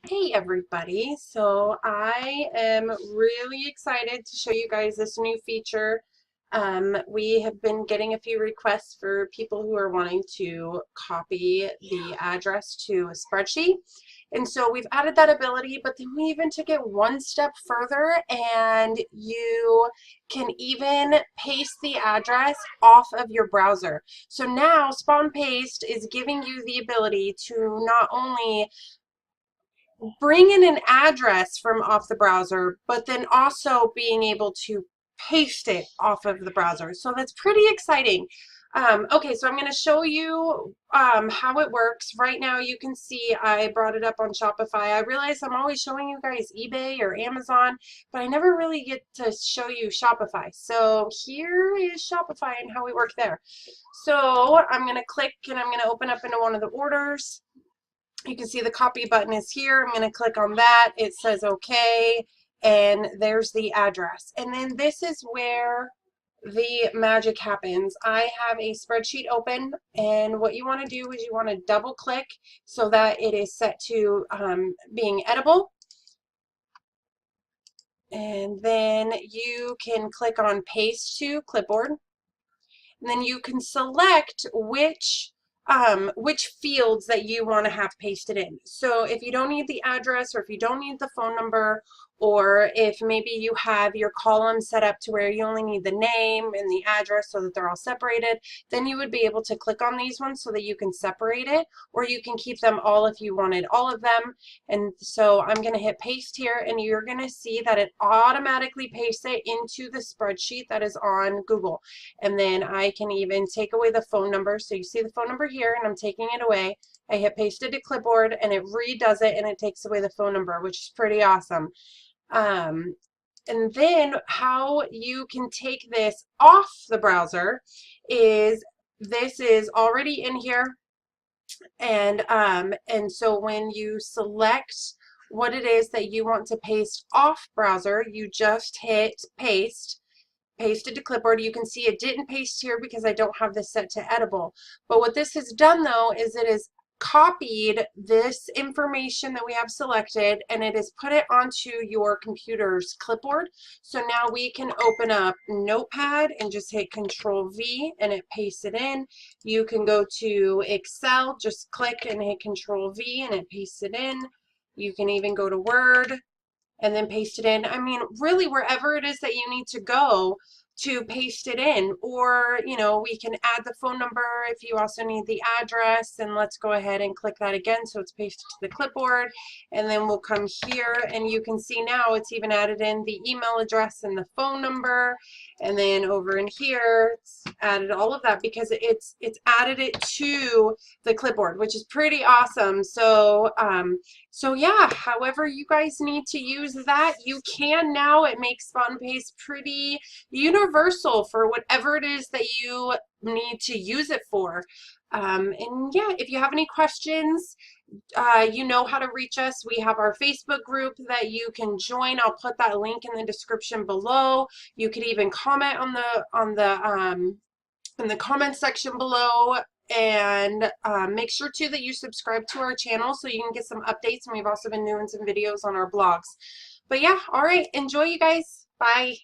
Hey everybody, so I am really excited to show you guys this new feature. We have been getting a few requests for people who are wanting to copy the address to a spreadsheet. And so we've added that ability, but then we even took it one step further and you can even paste the address off of your browser. So now Spawn Paste is giving you the ability to not only bring in an address from off the browser, but then also being able to paste it off of the browser. So that's pretty exciting. Okay, so I'm going to show you how it works. Right now you can see I brought it up on Shopify. I realize I'm always showing you guys eBay or Amazon, but I never really get to show you Shopify. So here is Shopify and how we work there. So I'm going to click and I'm going to open up into one of the orders. You can see the copy button is here. I'm going to click on that. It says okay, and there's the address. And then this is where the magic happens. I have a spreadsheet open, and what you want to do is you want to double click so that it is set to being editable. And then you can click on paste to clipboard. And then you can select which fields that you want to have pasted in. So if you don't need the address, or if you don't need the phone number, or if maybe you have your column set up to where you only need the name and the address so that they're all separated, then you would be able to click on these ones so that you can separate it, or you can keep them all if you wanted all of them. And so I'm going to hit paste here, and you're going to see that it automatically pastes it into the spreadsheet that is on Google. And then I can even take away the phone number. So you see the phone number here, and I'm taking it away. I hit pasted to clipboard, and it redoes it, and it takes away the phone number, which is pretty awesome. And then how you can take this off the browser is this is already in here, and so when you select what it is that you want to paste off browser, you just hit paste. Pasted to clipboard. You can see it didn't paste here because I don't have this set to editable. But what this has done though is it has copied this information that we have selected, and it has put it onto your computer's clipboard. So now we can open up Notepad and just hit Control V and it pastes it in. You can go to Excel, just click and hit Control V and it pastes it in. You can even go to Word and then paste it in. I mean, really wherever it is that you need to go to paste it in. Or, you know, we can add the phone number if you also need the address, and let's go ahead and click that again so it's pasted to the clipboard. And then we'll come here and you can see now it's even added in the email address and the phone number. And then over in here it's added all of that because it's added it to the clipboard, which is pretty awesome. So so yeah, however you guys need to use that, you can now. It makes Spawn Paste pretty universal for whatever it is that you need to use it for. And yeah, if you have any questions, you know how to reach us. We have our Facebook group that you can join. I'll put that link in the description below. You could even comment in the comment section below. And make sure too that you subscribe to our channel so you can get some updates, and we've also been doing some videos on our blogs. But yeah, all right, enjoy you guys. Bye.